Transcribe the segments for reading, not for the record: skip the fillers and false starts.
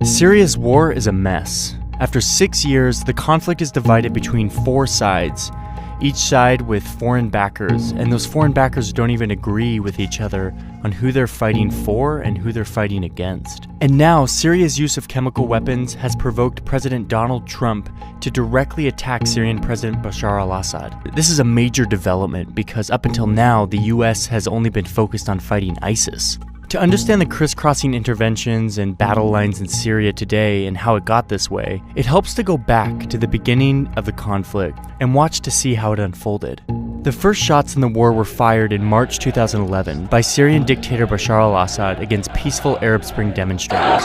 Syria's war is a mess. After 6 years, the conflict is divided between 4 sides, each side with foreign backers, and those foreign backers don't even agree with each other on who they're fighting for and who they're fighting against. And now, Syria's use of chemical weapons has provoked President Donald Trump to directly attack Syrian President Bashar al-Assad. This is a major development because up until now, the US has only been focused on fighting ISIS. To understand the crisscrossing interventions and battle lines in Syria today and how it got this way, it helps to go back to the beginning of the conflict and watch to see how it unfolded. The first shots in the war were fired in March 2011 by Syrian dictator Bashar al-Assad against peaceful Arab Spring demonstrators.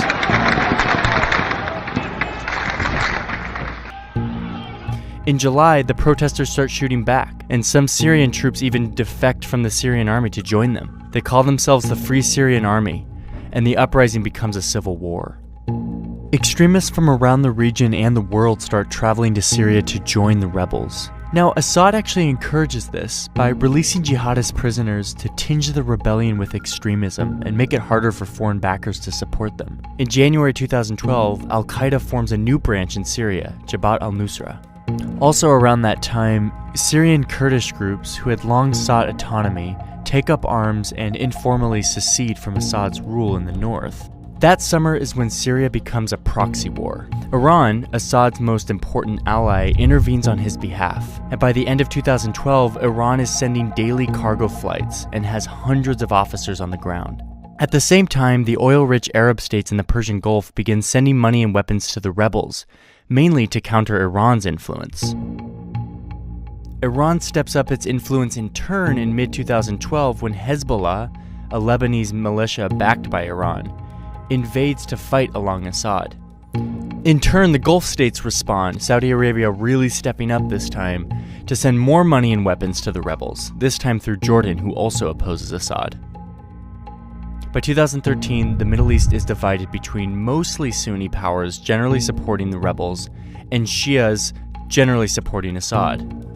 In July, the protesters start shooting back, and some Syrian troops even defect from the Syrian army to join them. They call themselves the Free Syrian Army, and the uprising becomes a civil war. Extremists from around the region and the world start traveling to Syria to join the rebels. Now, Assad actually encourages this by releasing jihadist prisoners to tinge the rebellion with extremism and make it harder for foreign backers to support them. In January 2012, Al-Qaeda forms a new branch in Syria, Jabhat al-Nusra. Also around that time, Syrian Kurdish groups who had long sought autonomy take up arms and informally secede from Assad's rule in the north. That summer is when Syria becomes a proxy war. Iran, Assad's most important ally, intervenes on his behalf, and by the end of 2012, Iran is sending daily cargo flights and has hundreds of officers on the ground. At the same time, the oil-rich Arab states in the Persian Gulf begin sending money and weapons to the rebels, mainly to counter Iran's influence. Iran steps up its influence in turn in mid-2012 when Hezbollah, a Lebanese militia backed by Iran, invades to fight along Assad. In turn, the Gulf states respond, Saudi Arabia really stepping up this time to send more money and weapons to the rebels, this time through Jordan, who also opposes Assad. By 2013, the Middle East is divided between mostly Sunni powers generally supporting the rebels and Shias generally supporting Assad.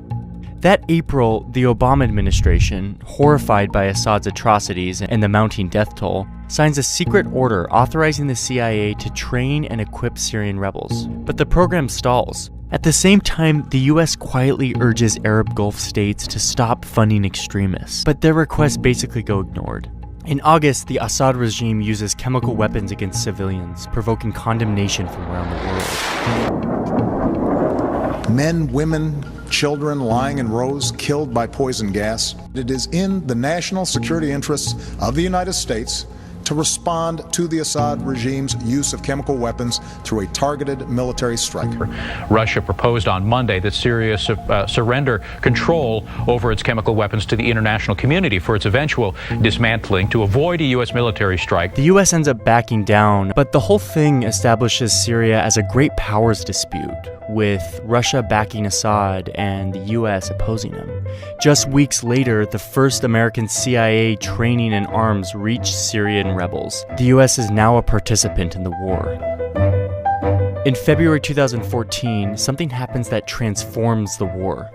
That April, the Obama administration, horrified by Assad's atrocities and the mounting death toll, signs a secret order authorizing the CIA to train and equip Syrian rebels. But the program stalls. At the same time, the US quietly urges Arab Gulf states to stop funding extremists, but their requests basically go ignored. In August, the Assad regime uses chemical weapons against civilians, provoking condemnation from around the world. Men, women, children lying in rows, killed by poison gas. It is in the national security interests of the United States to respond to the Assad regime's use of chemical weapons through a targeted military strike. Russia proposed on Monday that Syria surrender control over its chemical weapons to the international community for its eventual dismantling to avoid a U.S. military strike. The U.S. ends up backing down, but the whole thing establishes Syria as a great powers dispute, with Russia backing Assad and the U.S. opposing him. Just weeks later, the first American CIA training and arms reached Syrian rebels. The U.S. is now a participant in the war. In February 2014, something happens that transforms the war.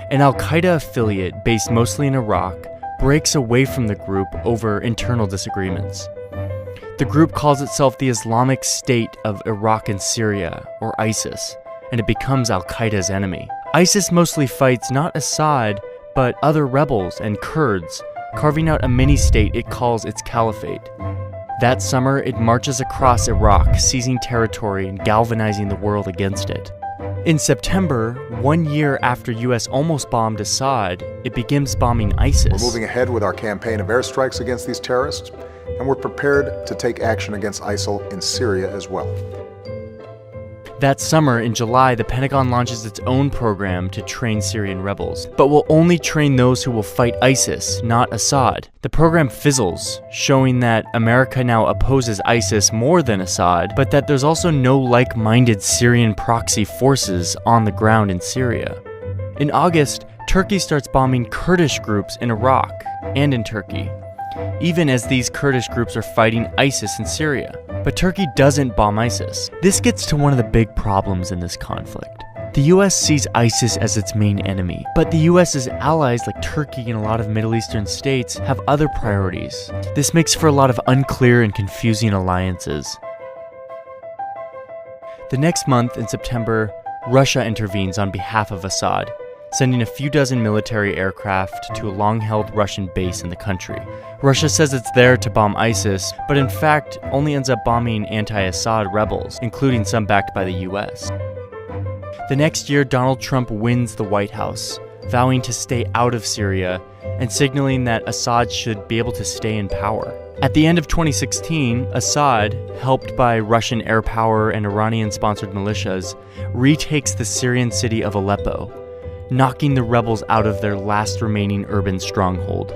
An Al-Qaeda affiliate based mostly in Iraq breaks away from the group over internal disagreements. The group calls itself the Islamic State of Iraq and Syria, or ISIS, and it becomes Al-Qaeda's enemy. ISIS mostly fights not Assad, but other rebels and Kurds, carving out a mini-state it calls its caliphate. That summer, it marches across Iraq, seizing territory and galvanizing the world against it. In September, 1 year after US almost bombed Assad, it begins bombing ISIS. We're moving ahead with our campaign of airstrikes against these terrorists, and we're prepared to take action against ISIL in Syria as well. That summer, in July, the Pentagon launches its own program to train Syrian rebels, but will only train those who will fight ISIS, not Assad. The program fizzles, showing that America now opposes ISIS more than Assad, but that there's also no like-minded Syrian proxy forces on the ground in Syria. In August, Turkey starts bombing Kurdish groups in Iraq and in Turkey, even as these Kurdish groups are fighting ISIS in Syria. But Turkey doesn't bomb ISIS. This gets to one of the big problems in this conflict. The US sees ISIS as its main enemy, but the US's allies like Turkey and a lot of Middle Eastern states have other priorities. This makes for a lot of unclear and confusing alliances. The next month, in September, Russia intervenes on behalf of Assad, sending a few dozen military aircraft to a long-held Russian base in the country. Russia says it's there to bomb ISIS, but in fact only ends up bombing anti-Assad rebels, including some backed by the US. The next year, Donald Trump wins the White House, vowing to stay out of Syria and signaling that Assad should be able to stay in power. At the end of 2016, Assad, helped by Russian air power and Iranian-sponsored militias, retakes the Syrian city of Aleppo, knocking the rebels out of their last remaining urban stronghold.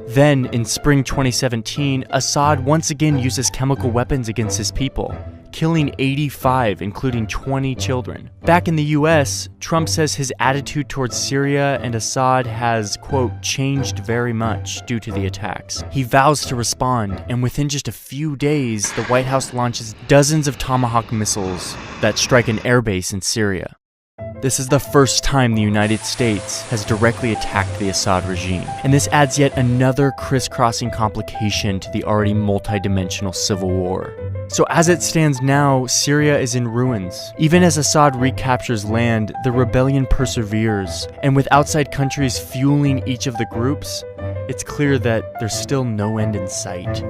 Then, in spring 2017, Assad once again uses chemical weapons against his people, killing 85, including 20 children. Back in the US, Trump says his attitude towards Syria and Assad has, quote, changed very much due to the attacks. He vows to respond, and within just a few days, the White House launches dozens of Tomahawk missiles that strike an airbase in Syria. This is the first time the United States has directly attacked the Assad regime, and this adds yet another crisscrossing complication to the already multi-dimensional civil war. So as it stands now, Syria is in ruins. Even as Assad recaptures land, the rebellion perseveres, and with outside countries fueling each of the groups, it's clear that there's still no end in sight.